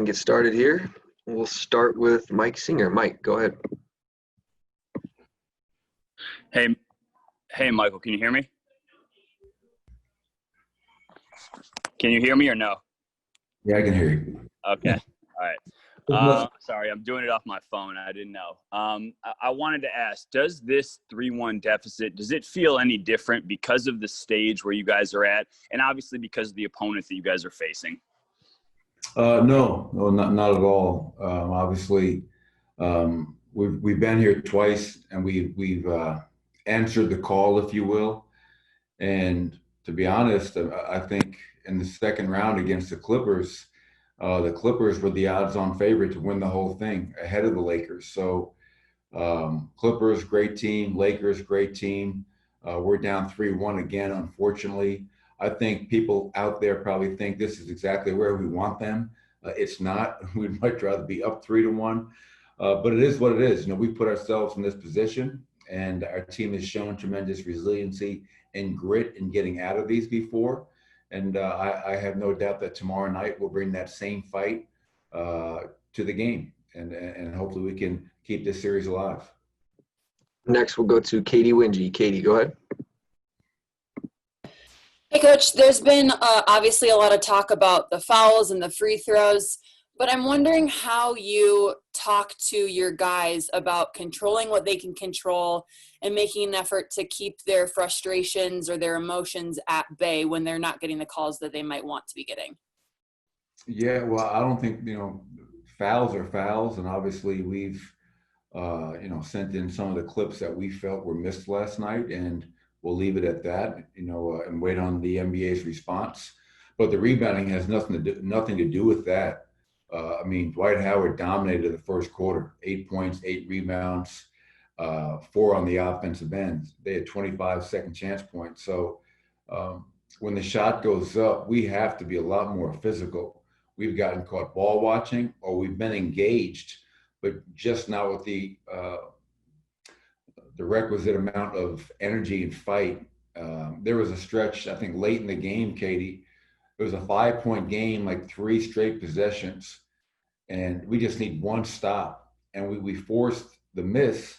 get started here. We'll start with Mike Singer. Mike, go ahead. Hey, Michael, can you hear me? Can you hear me or no? Yeah, I can hear you. Okay. All right. Sorry, I'm doing it off my phone. I didn't know. I wanted to ask, does this 3-1 deficit, does it feel any different because of the stage where you guys are at, and obviously because of the opponents that you guys are facing? No, not at all. Obviously, we've been here twice, and we've answered the call, if you will. And to be honest, I think in the second round against the Clippers were the odds-on favorite to win the whole thing ahead of the Lakers. So Clippers, great team. Lakers, great team. We're down 3-1 again, unfortunately. I think people out there probably think this is exactly where we want them. It's not. We'd much rather be up 3-1. But it is what it is. You know, we put ourselves in this position, and our team has shown tremendous resiliency and grit in getting out of these before. And I have no doubt that tomorrow night we'll bring that same fight to the game. And hopefully we can keep this series alive. Next, we'll go to Katie Wingy. Katie, go ahead. Hey, Coach, there's been obviously a lot of talk about the fouls and the free throws, but I'm wondering how you talk to your guys about controlling what they can control and making an effort to keep their frustrations or their emotions at bay when they're not getting the calls that they might want to be getting. Yeah, well, I don't think, fouls are fouls. And obviously we've, sent in some of the clips that we felt were missed last night, and we'll leave it at that, and wait on the NBA's response. But the rebounding has nothing to do with that. Dwight Howard dominated the first quarter, 8 points, 8 rebounds, 4 on the offensive end. They had 25 second chance points. So when the shot goes up, we have to be a lot more physical. We've gotten caught ball watching, or we've been engaged, but just not with the requisite amount of energy and fight. There was a stretch, I think, late in the game, Katie. It was a 5-point game, like 3 straight possessions, and we just need one stop. And we forced the miss,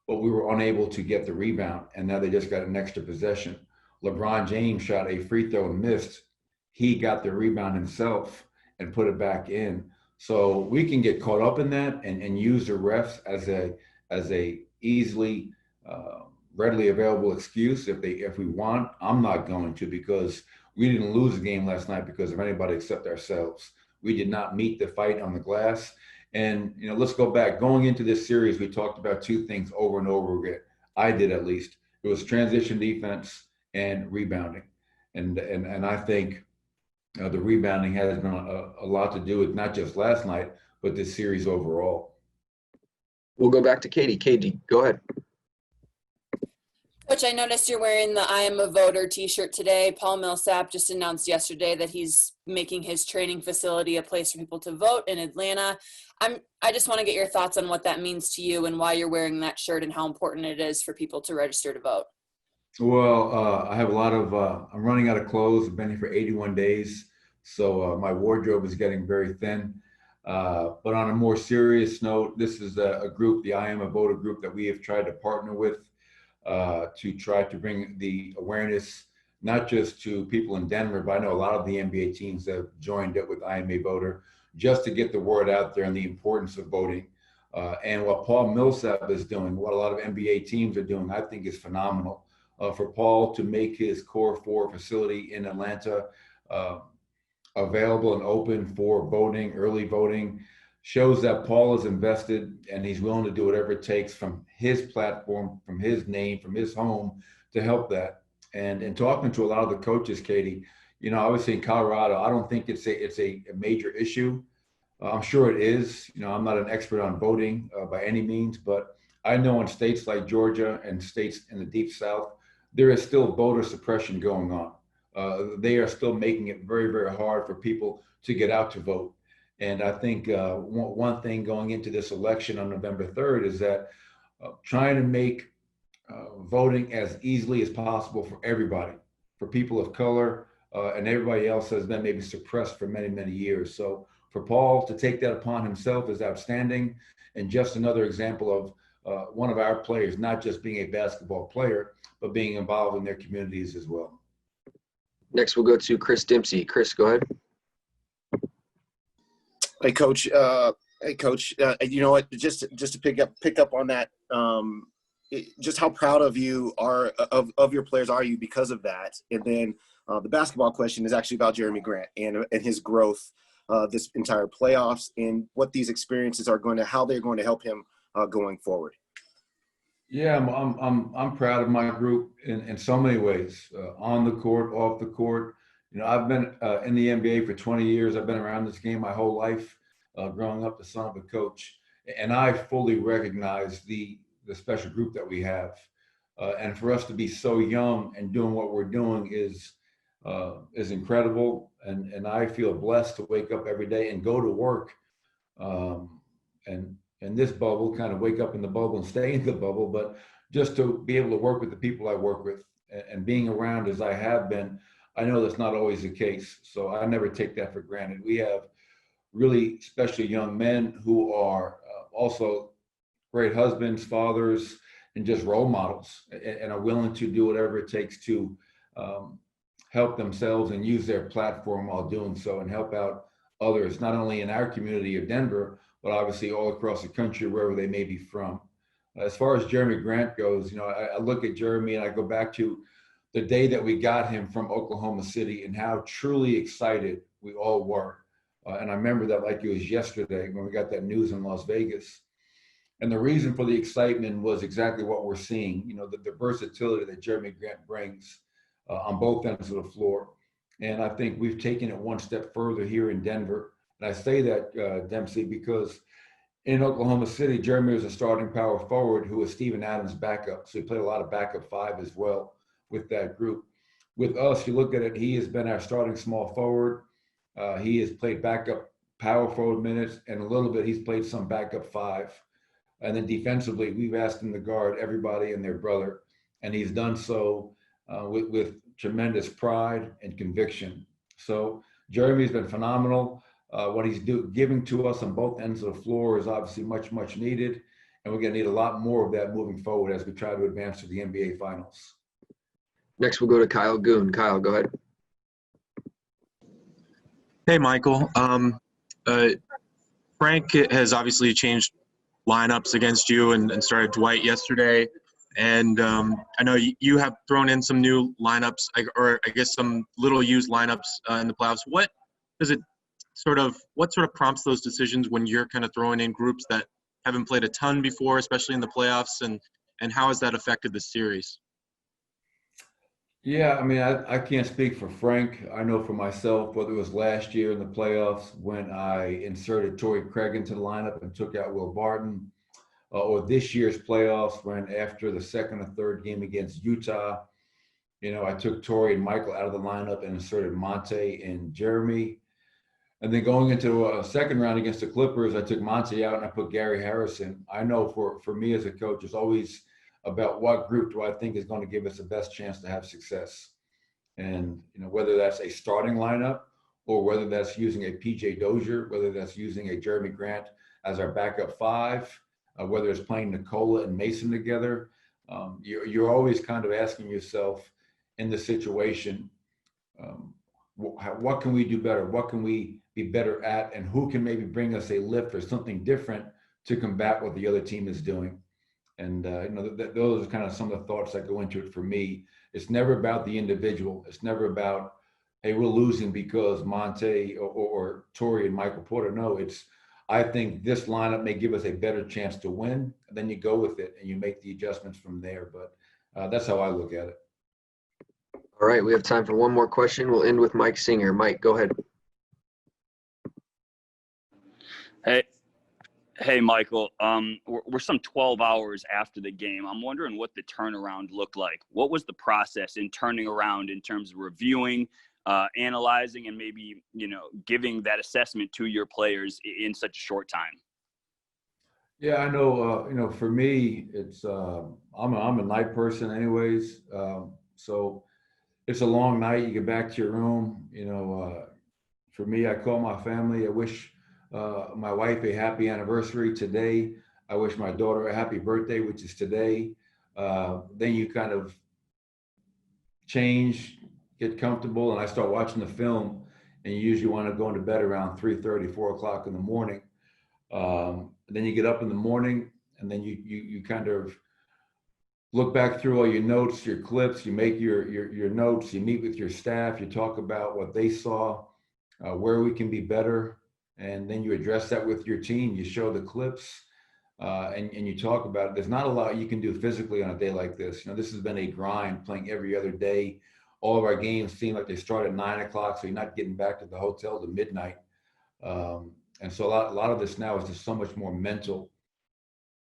but we were unable to get the rebound. And now they just got an extra possession. LeBron James shot a free throw and missed. He got the rebound himself and put it back in. So we can get caught up in that and use the refs as a easily readily available excuse if we want. I'm not going to, because we didn't lose the game last night because of anybody except ourselves. We did not meet the fight on the glass. And, let's go back. Going into this series, we talked about 2 things over and over again. I did, at least. It was transition defense and rebounding. And I think the rebounding has been a lot to do with not just last night, but this series overall. We'll go back to Katie. Katie, go ahead. Coach, I noticed you're wearing the I Am a Voter t-shirt today. Paul Millsap just announced yesterday that he's making his training facility a place for people to vote in Atlanta. I just want to get your thoughts on what that means to you and why you're wearing that shirt and how important it is for people to register to vote. Well, I have I'm running out of clothes. I've been here for 81 days. So my wardrobe is getting very thin. But on a more serious note, this is a group, the I Am a Voter group, that we have tried to partner with to try to bring the awareness, not just to people in Denver, but I know a lot of the NBA teams have joined it with I Am a Voter, just to get the word out there and the importance of voting. And what Paul Millsap is doing, what a lot of NBA teams are doing, I think is phenomenal. For Paul to make his Core 4 facility in Atlanta available and open for voting, early voting, shows that Paul is invested and he's willing to do whatever it takes from his platform, from his name, from his home to help that. And in talking to a lot of the coaches, Katie, obviously in Colorado, I don't think it's a major issue. I'm sure it is. I'm not an expert on voting by any means, but I know in states like Georgia and states in the deep South, there is still voter suppression going on. They are still making it very, very hard for people to get out to vote. And I think one thing going into this election on November 3rd is that trying to make voting as easily as possible for everybody, for people of color, and everybody else has been maybe suppressed for many, many years. So for Paul to take that upon himself is outstanding, and just another example of one of our players not just being a basketball player, but being involved in their communities as well. Next, we'll go to Chris Dempsey. Chris, go ahead. Hey, Coach. You know what? Just to pick up on that, just how proud of you are of your players are you because of that? And then the basketball question is actually about Jeremy Grant and his growth this entire playoffs, and what these experiences are how they're going to help him going forward. Yeah, I'm proud of my group in so many ways, on the court, off the court. You know, I've been in the NBA for 20 years. I've been around this game my whole life, growing up the son of a coach, and I fully recognize the special group that we have. And for us to be so young and doing what we're doing is incredible. And I feel blessed to wake up every day and go to work, and in this bubble, kind of wake up in the bubble and stay in the bubble, but just to be able to work with the people I work with and being around as I have been, I know that's not always the case. So I never take that for granted. We have really special young men who are also great husbands, fathers, and just role models, and are willing to do whatever it takes to help themselves and use their platform while doing so, and help out others, not only in our community of Denver, but obviously all across the country, wherever they may be from. As far as Jeremy Grant goes, you know, I look at Jeremy and I go back to the day that we got him from Oklahoma City and how truly excited we all were. And I remember that like it was yesterday when we got that news in Las Vegas. And the reason for the excitement was exactly what we're seeing, you know, the versatility that Jeremy Grant brings on both ends of the floor. And I think we've taken it one step further here in Denver. And I say that, Dempsey, because in Oklahoma City, Jeremy was a starting power forward who was Steven Adams' backup. So he played a lot of backup five as well with that group. With us, you look at it, he has been our starting small forward. He has played backup power forward minutes, and a little bit he's played some backup five. And then defensively, we've asked him to guard everybody and their brother. And he's done so with tremendous pride and conviction. So Jeremy's been phenomenal. What he's giving to us on both ends of the floor is obviously much, much needed. And we're going to need a lot more of that moving forward as we try to advance to the NBA Finals. Next, we'll go to Kyle Goon. Kyle, go ahead. Hey, Michael. Frank has obviously changed lineups against you and started Dwight yesterday. And I know you have thrown in some new lineups, or I guess some little used lineups in the playoffs. What sort of prompts those decisions when you're kind of throwing in groups that haven't played a ton before, especially in the playoffs, and how has that affected the series? Yeah, I mean, I can't speak for Frank. I know for myself, whether it was last year in the playoffs when I inserted Torrey Craig into the lineup and took out Will Barton, or this year's playoffs when after the second or third game against Utah, you know, I took Torrey and Michael out of the lineup and inserted Monte and Jeremy. And then going into a second round against the Clippers, I took Monte out and I put Gary Harrison. I know for me as a coach, it's always about what group do I think is going to give us the best chance to have success. And, you know, whether that's a starting lineup or whether that's using a PJ Dozier, whether that's using a Jeremy Grant as our backup five, whether it's playing Nicola and Mason together, you're always kind of asking yourself in the situation, what can we do better? What can we be better at? And who can maybe bring us a lift or something different to combat what the other team is doing? And you know, those are kind of some of the thoughts that go into it for me. It's never about the individual. It's never about, hey, we're losing because Monte or Torrey and Michael Porter. No, it's, I think this lineup may give us a better chance to win. And then you go with it and you make the adjustments from there. But that's how I look at it. All right, we have time for one more question. We'll end with Mike Singer. Mike, go ahead. Hey, Michael. We're some 12 hours after the game. I'm wondering what the turnaround looked like. What was the process in turning around in terms of reviewing, analyzing, and maybe, you know, giving that assessment to your players in such a short time? Yeah, I know. You know, for me, it's I'm a night person, anyways. So it's a long night. You get back to your room. You know, for me, I call my family. I wish my wife a happy anniversary today. I wish my daughter a happy birthday, which is today. Then you kind of change, get comfortable, and I start watching the film. And you usually want to go into bed around 3:30, 4 o'clock in the morning. Then you get up in the morning, and then you kind of look back through all your notes, your clips, you make your notes, you meet with your staff, you talk about what they saw, where we can be better, and then you address that with your team. You show the clips, and you talk about it. There's not a lot you can do physically on a day like this. You know, this has been a grind, playing every other day. All of our games seem like they start at 9 o'clock, so you're not getting back to the hotel to midnight. And so a lot of this now is just so much more mental.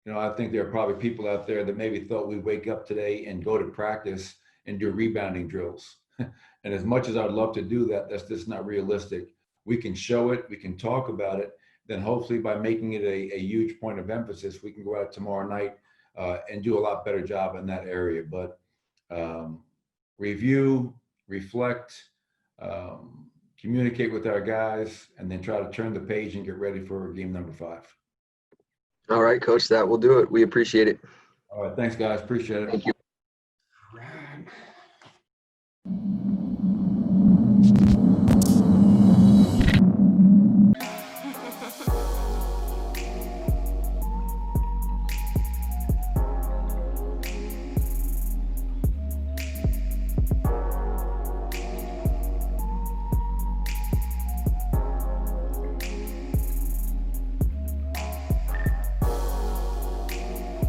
You know, I think there are probably people out there that maybe thought we'd wake up today and go to practice and do rebounding drills. And as much as I'd love to do that, that's just not realistic. We can show it, we can talk about it, then hopefully by making it a huge point of emphasis, we can go out tomorrow night and do a lot better job in that area. But review, reflect, communicate with our guys, and then try to turn the page and get ready for game number 5. All right, Coach, that will do it. We appreciate it. All right, thanks, guys. Appreciate it. Thank you.